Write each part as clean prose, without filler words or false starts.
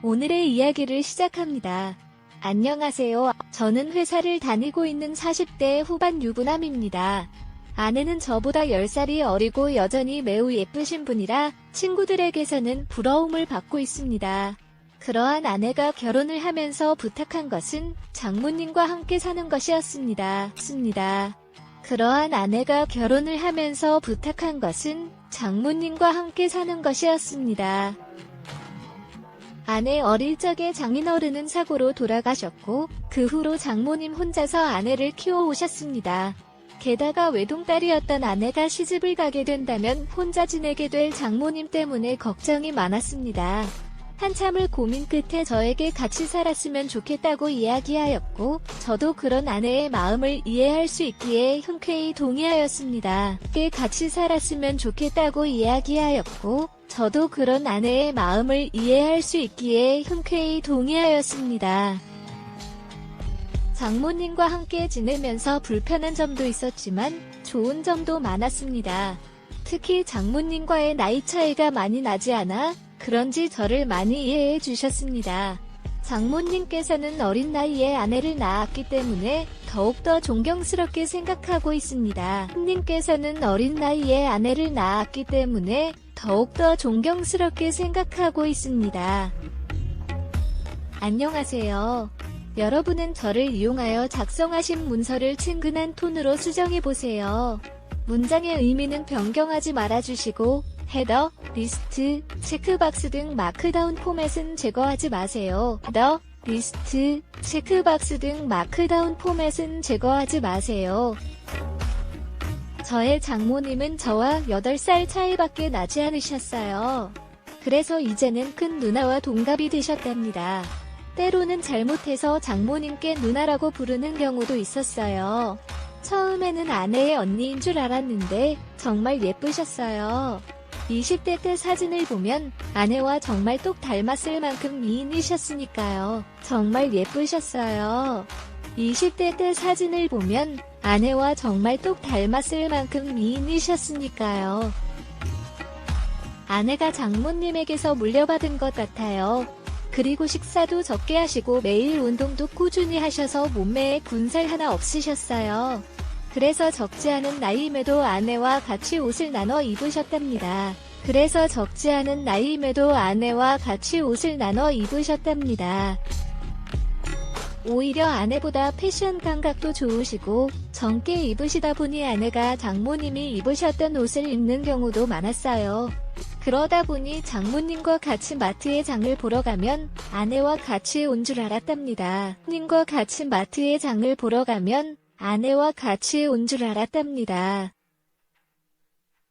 오늘의 이야기를 시작합니다. 안녕하세요. 저는 회사를 다니고 있는 40대 후반 유부남입니다. 아내는 저보다 10살이 어리고 여전히 매우 예쁘신 분이라 친구들에게서는 부러움을 받고 있습니다. 그러한 아내가 결혼을 하면서 부탁한 것은 장모님과 함께 사는 것이었습니다. 그러한 아내가 결혼을 하면서 부탁한 것은 장모님과 함께 사는 것이었습니다. 아내 어릴 적에 장인어른은 사고로 돌아가셨고 그 후로 장모님 혼자서 아내를 키워오셨습니다. 게다가 외동딸이었던 아내가 시집을 가게 된다면 혼자 지내게 될 장모님 때문에 걱정이 많았습니다. 한참을 고민 끝에 저에게 같이 살았으면 좋겠다고 이야기하였고 저도 그런 아내의 마음을 이해할 수 있기에 흔쾌히 동의하였습니다. 같이 살았으면 좋겠다고 이야기하였고 저도 그런 아내의 마음을 이해할 수 있기에 흔쾌히 동의하였습니다. 장모님과 함께 지내면서 불편한 점도 있었지만 좋은 점도 많았습니다. 특히 장모님과의 나이 차이가 많이 나지 않아 그런지 저를 많이 이해해 주셨습니다. 장모님께서는 어린 나이에 아내를 낳았기 때문에 더욱더 존경스럽게 생각하고 있습니다. 님께서는 어린 나이에 아내를 낳았기 때문에 더욱더 존경스럽게 생각하고 있습니다. 안녕하세요. 여러분은 저를 이용하여 작성하신 문서를 친근한 톤으로 수정해보세요. 문장의 의미는 변경하지 말아주시고 헤더, 리스트, 체크박스 등 마크다운 포맷은 제거하지 마세요. 헤더, 리스트, 체크박스 등 마크다운 포맷은 제거하지 마세요. 저의 장모님은 저와 8살 차이밖에 나지 않으셨어요. 그래서 이제는 큰 누나와 동갑이 되셨답니다. 때로는 잘못해서 장모님께 누나라고 부르는 경우도 있었어요. 처음에는 아내의 언니인 줄 알았는데 정말 예쁘셨어요. 20대 때 사진을 보면 아내와 정말 똑 닮았을 만큼 미인이셨으니까요. 정말 예쁘셨어요. 20대 때 사진을 보면 아내와 정말 똑 닮았을 만큼 미인이셨으니까요. 아내가 장모님에게서 물려받은 것 같아요. 그리고 식사도 적게 하시고 매일 운동도 꾸준히 하셔서 몸매에 군살 하나 없으셨어요. 그래서 적지 않은 나이임에도 아내와 같이 옷을 나눠 입으셨답니다. 오히려 아내보다 패션 감각도 좋으시고 젊게 입으시다 보니 아내가 장모님이 입으셨던 옷을 입는 경우도 많았어요. 그러다 보니 장모님과 같이 마트에 장을 보러 가면 아내와 같이 온 줄 알았답니다. 님과 같이 마트에 장을 보러 가면 아내와 같이 온 줄 알았답니다.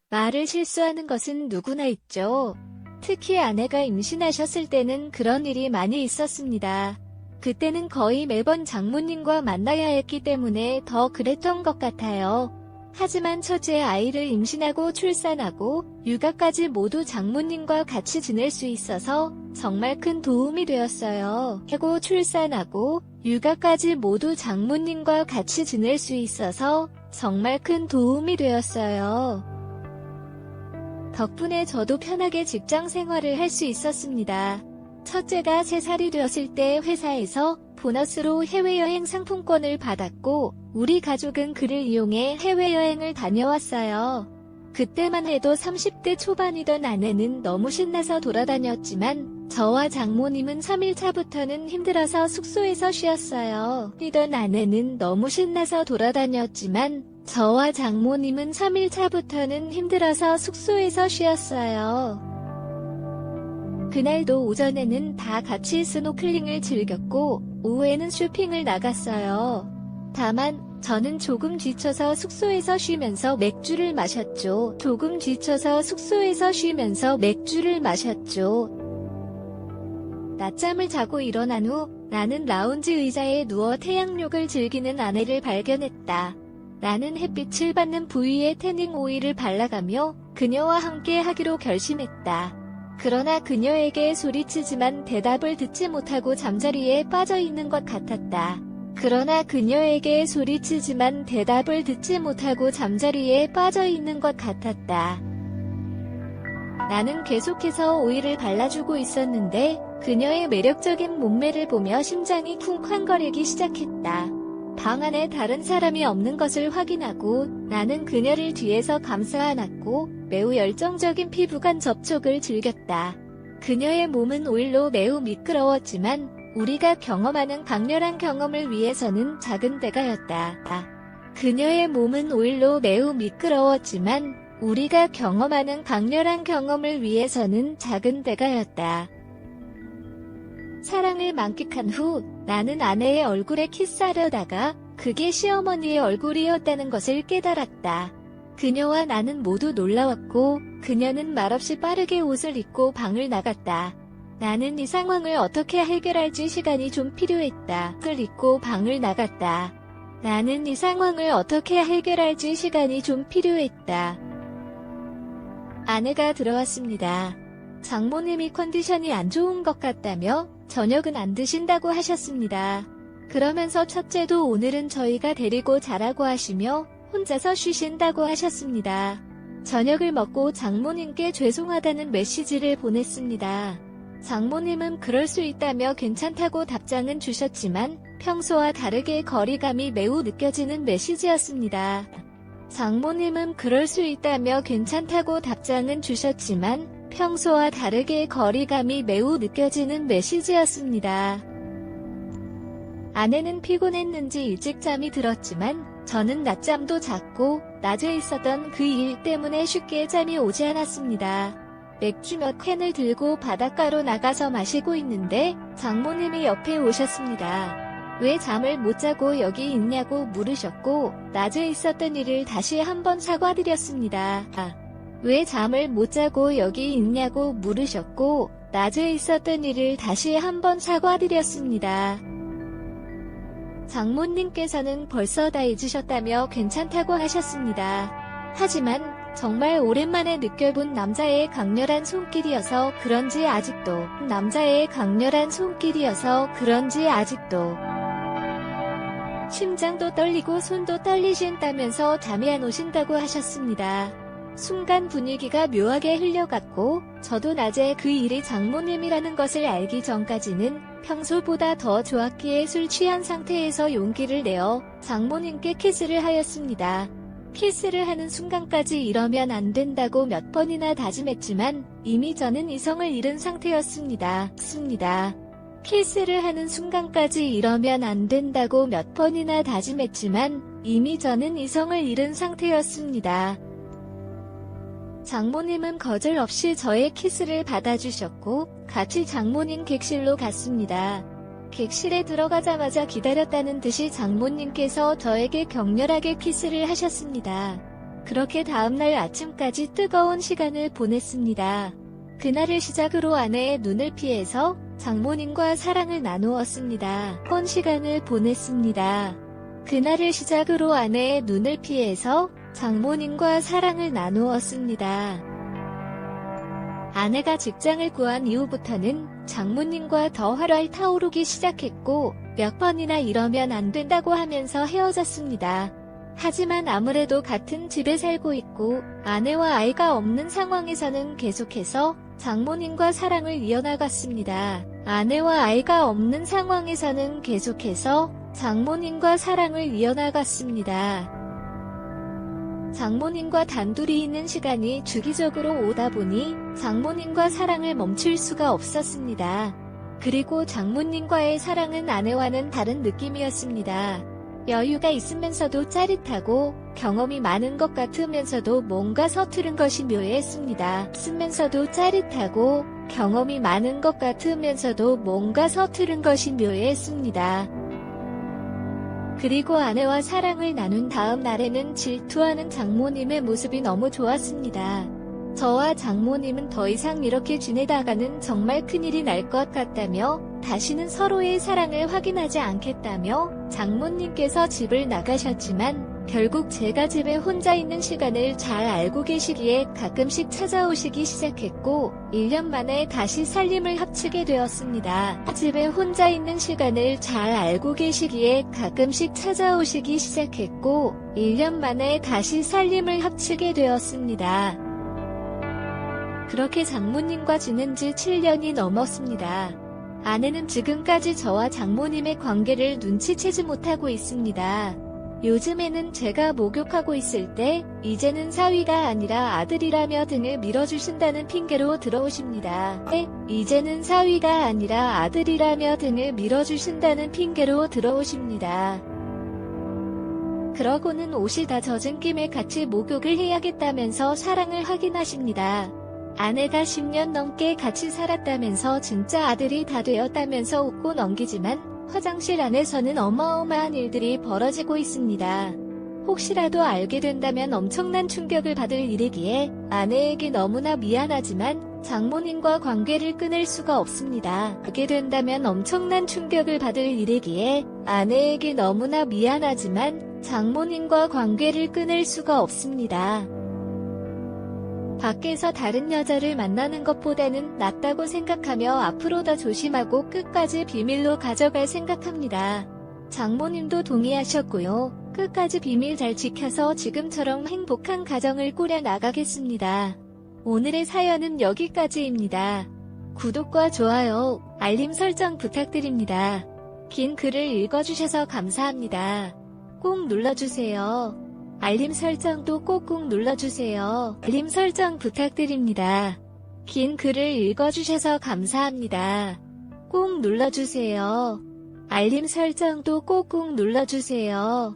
말을 실수하는 것은 누구나 있죠. 특히 아내가 임신하셨을 때는 그런 일이 많이 있었습니다. 그때는 거의 매번 장모님과 만나야 했기 때문에 더 그랬던 것 같아요. 하지만 첫째 아이를 임신하고 출산하고 육아까지 모두 장모님과 같이 지낼 수 있어서 정말 큰 도움이 되었어요. 하고 출산하고 육아까지 모두 장모님과 같이 지낼 수 있어서 정말 큰 도움이 되었어요. 덕분에 저도 편하게 직장 생활을 할 수 있었습니다. 첫째가 3살이 되었을 때 회사에서 보너스로 해외여행 상품권을 받았고 우리 가족은 그를 이용해 해외여행을 다녀왔어요. 그때만 해도 30대 초반이던 아내는 너무 신나서 돌아다녔지만 저와 장모님은 3일차부터는 힘들어서 숙소에서 쉬었어요. 아내는 너무 신나서 돌아다녔지만 저와 장모님은 3일차부터는 힘들어서 숙소에서 쉬었어요. 그날도 오전에는 다 같이 스노클링을 즐겼고 오후에는 쇼핑을 나갔어요. 다만 저는 조금 지쳐서 숙소에서 쉬면서 맥주를 마셨죠. 낮잠을 자고 일어난 후 나는 라운지 의자에 누워 태양욕을 즐기는 아내를 발견했다. 나는 햇빛을 받는 부위에 태닝 오일을 발라가며 그녀와 함께 하기로 결심했다. 그러나 그녀에게 소리치지만 대답을 듣지 못하고 잠자리에 빠져 있는 것 같았다. 나는 계속해서 오일을 발라주고 있었는데 그녀의 매력적인 몸매를 보며 심장이 쿵쾅거리기 시작했다. 방 안에 다른 사람이 없는 것을 확인하고 나는 그녀를 뒤에서 감싸 안았고 매우 열정적인 피부간 접촉을 즐겼다. 그녀의 몸은 오일로 매우 미끄러웠지만 우리가 경험하는 강렬한 경험을 위해서는 작은 데가였다. 그녀의 몸은 오일로 매우 미끄러웠지만 우리가 경험하는 강렬한 경험을 위해서는 작은 데가였다. 사랑을 만끽한 후 나는 아내의 얼굴에 키스하려다가 그게 시어머니의 얼굴이었다는 것을 깨달았다. 그녀와 나는 모두 놀라웠고 그녀는 말없이 빠르게 옷을 입고 방을 나갔다. 나는 이 상황을 어떻게 해결할지 시간이 좀 필요했다. 옷을 입고 방을 나갔다. 나는 이 상황을 어떻게 해결할지 시간이 좀 필요했다. 아내가 들어왔습니다. 장모님이 컨디션이 안 좋은 것 같다며 저녁은 안 드신다고 하셨습니다. 그러면서 첫째도 오늘은 저희가 데리고 자라고 하시며 혼자서 쉬신다고 하셨습니다. 저녁을 먹고 장모님께 죄송하다는 메시지를 보냈습니다. 장모님은 그럴 수 있다며 괜찮다고 답장은 주셨지만 평소와 다르게 거리감이 매우 느껴지는 메시지였습니다. 장모님은 그럴 수 있다며 괜찮다고 답장은 주셨지만 평소와 다르게 거리감이 매우 느껴지는 메시지였습니다. 아내는 피곤했는지 일찍 잠이 들었지만 저는 낮잠도 잤고 낮에 있었던 그 일 때문에 쉽게 잠이 오지 않았습니다. 맥주 몇 캔을 들고 바닷가로 나가서 마시고 있는데 장모님이 옆에 오셨습니다. 왜 잠을 못 자고 여기 있냐고 물으셨고 낮에 있었던 일을 다시 한번 사과드렸습니다. 왜 잠을 못 자고 여기 있냐고 물으셨고 낮에 있었던 일을 다시 한번 사과드렸습니다. 장모님께서는 벌써 다 잊으셨다며 괜찮다고 하셨습니다. 하지만 정말 오랜만에 느껴본 남자의 강렬한 손길이어서 그런지 아직도 심장도 떨리고 손도 떨리신다면서 잠이 안 오신다고 하셨습니다. 순간 분위기가 묘하게 흘려갔고 저도 낮에 그 일이 장모님이라는 것을 알기 전까지는 평소보다 더 좋았기에 술 취한 상태에서 용기를 내어 장모님께 키스를 하였습니다. 키스를 하는 순간까지 이러면 안 된다고 몇 번이나 다짐했지만 이미 저는 이성을 잃은 상태였습니다. 키스를 하는 순간까지 이러면 안 된다고 몇 번이나 다짐했지만 이미 저는 이성을 잃은 상태였습니다. 장모님은 거절 없이 저의 키스를 받아주셨고 같이 장모님 객실로 갔습니다. 객실에 들어가자마자 기다렸다는 듯이 장모님께서 저에게 격렬하게 키스를 하셨습니다. 그렇게 다음날 아침까지 뜨거운 시간을 보냈습니다. 그날을 시작으로 아내의 눈을 피해서 장모님과 사랑을 나누었습니다. 그날을 시작으로 아내의 눈을 피해서 장모님과 사랑을 나누었습니다. 아내가 직장을 구한 이후부터는 장모님과 더 활활 타오르기 시작했고 몇 번이나 이러면 안 된다고 하면서 헤어졌습니다. 하지만 아무래도 같은 집에 살고 있고 아내와 아이가 없는 상황에서는 계속해서 장모님과 사랑을 이어나갔습니다. 장모님과 단둘이 있는 시간이 주기적으로 오다 보니 장모님과 사랑을 멈출 수가 없었습니다. 그리고 장모님과의 사랑은 아내와는 다른 느낌이었습니다. 여유가 있으면서도 짜릿하고 경험이 많은 것 같으면서도 뭔가 서투른 것이 묘했습니다. 그리고 아내와 사랑을 나눈 다음 날에는 질투하는 장모님의 모습이 너무 좋았습니다. 저와 장모님은 더 이상 이렇게 지내다가는 정말 큰일이 날 것 같다며 다시는 서로의 사랑을 확인하지 않겠다며 장모님께서 집을 나가셨지만 결국 제가 집에 혼자 있는 시간을 잘 알고 계시기에 가끔씩 찾아오시기 시작했고 1년 만에 다시 살림을 합치게 되었습니다. 집에 혼자 있는 시간을 잘 알고 계시기에 가끔씩 찾아오시기 시작했고 1년 만에 다시 살림을 합치게 되었습니다. 그렇게 장모님과 지낸 지 7년이 넘었습니다. 아내는 지금까지 저와 장모님의 관계를 눈치채지 못하고 있습니다. 요즘에는 제가 목욕하고 있을 때 이제는 사위가 아니라 아들이라며 등을 밀어주신다는 핑계로 들어오십니다. 이제는 사위가 아니라 아들이라며 등을 밀어주신다는 핑계로 들어오십니다. 그러고는 옷이 다 젖은 김에 같이 목욕을 해야겠다면서 사랑을 확인하십니다. 아내가 10년 넘게 같이 살았다면서 진짜 아들이 다 되었다면서 웃고 넘기지만 화장실 안에서는 어마어마한 일들이 벌어지고 있습니다. 혹시라도 알게 된다면 엄청난 충격을 받을 일이기에 아내에게 너무나 미안하지만 장모님과 관계를 끊을 수가 없습니다. 알게 된다면 엄청난 충격을 받을 일이기에 아내에게 너무나 미안하지만 장모님과 관계를 끊을 수가 없습니다. 밖에서 다른 여자를 만나는 것보다는 낫다고 생각하며 앞으로 더 조심하고 끝까지 비밀로 가져갈 생각합니다. 장모님도 동의하셨고요. 끝까지 비밀 잘 지켜서 지금처럼 행복한 가정을 꾸려 나가겠습니다. 오늘의 사연은 여기까지입니다. 구독과 좋아요, 알림 설정 부탁드립니다. 긴 글을 읽어주셔서 감사합니다. 꼭 눌러주세요. 알림 설정도 꼭꼭 눌러주세요. 알림 설정 부탁드립니다. 긴 글을 읽어주셔서 감사합니다. 꼭 눌러주세요. 알림 설정도 꼭꼭 눌러주세요.